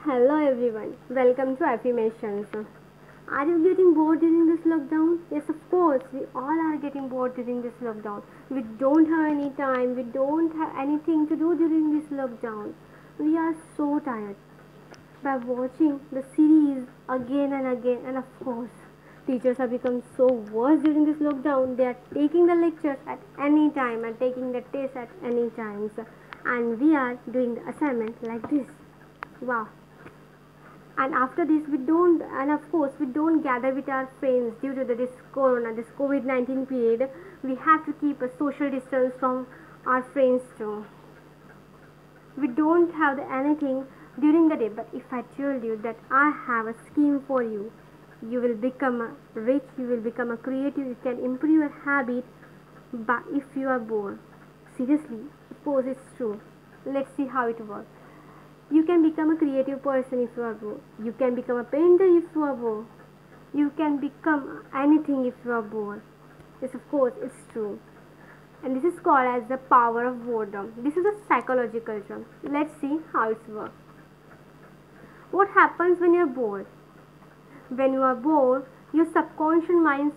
Hello everyone, welcome to Affirmations. Are you getting bored during this lockdown? Yes, of course, we all are getting bored during this lockdown. We don't have any time, we don't have anything to do during this lockdown. We are so tired by watching the series again and again, and of course, teachers have become so worse during this lockdown. They are taking the lectures at any time and taking the tests at any times, and we are doing the assignment like this. Wow. And after this we don't, and of course we don't gather with our friends due to this covid-19 period. We have to keep a social distance from our friends too. We don't have anything during the day, but if I told you that I have a scheme for you, you will become a rich, you will become a creative, you can improve your habit. But if you are bored, seriously, suppose it's true, let's see how it works. You can become a creative person if you are bored. You can become a painter if you are bored. You can become anything if you are bored. Yes, of course, it's true. And this is called as the power of boredom. This is a psychological term. Let's see how it works. What happens when you are bored? When you are bored, your subconscious mind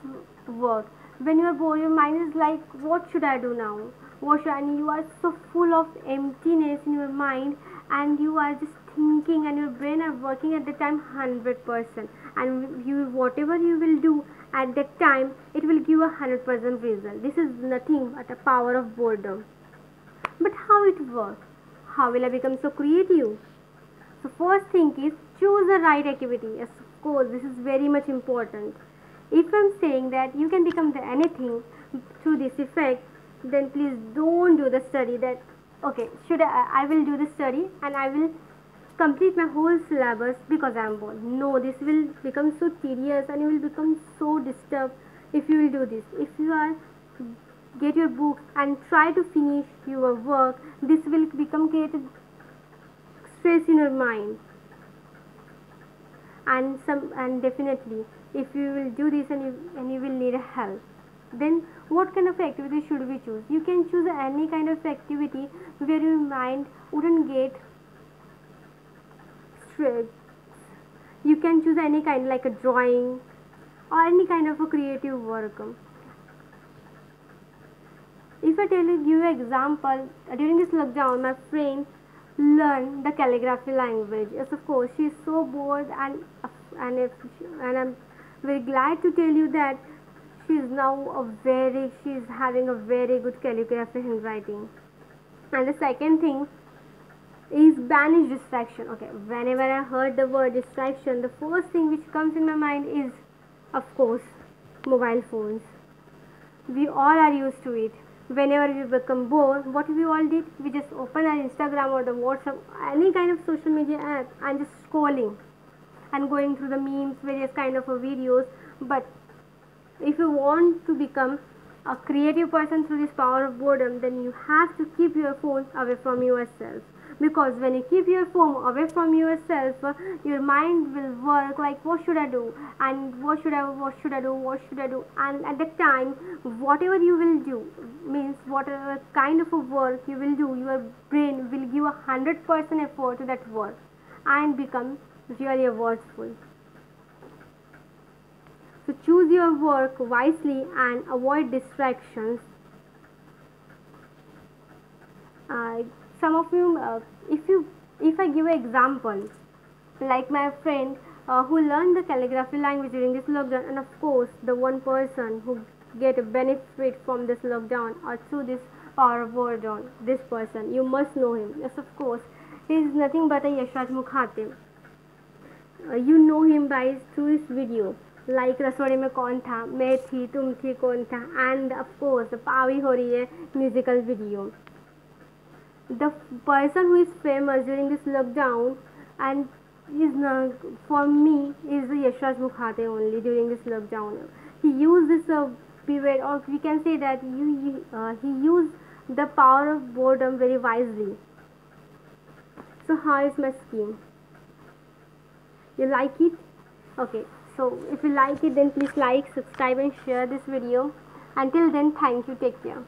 works. When you are bored, your mind is like, what should I do now? What should I? And you are so full of emptiness in your mind, and you are just thinking, and your brain are working at the time 100%, and you whatever you will do at that time, it will give 100% result. This is nothing but a power of boredom. But how it works? How will I become so creative? So first thing is, choose the right activity. Yes, of course, this is very much important. If I'm saying that you can become the anything through this effect, then please don't do the study that okay, should I will do the study and I will complete my whole syllabus because I am bored. No, this will become so tedious and you will become so disturbed if you will do this. If you are get your books and try to finish your work, this will become created stress in your mind. And definitely if you will do this and you will need help, then what kind of activity should we choose? You can choose any kind of activity where your mind wouldn't get stressed. You can choose any kind, like a drawing or any kind of a creative work. If I tell you, give an example, during this lockdown my friend learned the calligraphy language. Yes, of course, she is so bored, and I'm very glad to tell you that she is having a very good calligraphy handwriting. And the second thing is banish distraction. Okay, whenever I heard the word distraction, the first thing which comes in my mind is, of course, mobile phones. We all are used to it. Whenever we become bored, what we all did, we just open our Instagram or the WhatsApp, any kind of social media app, and just scrolling and going through the memes, various kind of videos. But if you want to become a creative person through this power of boredom, then you have to keep your phone away from yourself. Because when you keep your phone away from yourself, your mind will work like, what should I do, and what should I do, and at that time, whatever you will do, means whatever kind of a work you will do, your brain will give 100% effort to that work and become really worthful. So choose your work wisely and avoid distractions. Some of you, if I give an example, like my friend who learned the calligraphy language during this lockdown, and of course the one person who get a benefit from this lockdown or through this power of boredom, this person, you must know him. Yes, of course, he is nothing but a Yashraj Mukhatim. You know him by through his video like रसोड़े में कौन था, मैं थी, तुम थी, कौन था, and of course पावी हो रही है musical video. The person who is famous during this lockdown and is for me is Yashraj Mukhatim only during this lockdown. He used this period, or we can say that he used the power of boredom very wisely. So how is my scheme? You like it? Okay, so if you like it, then please like, subscribe and share this video. Until then, thank you, take care.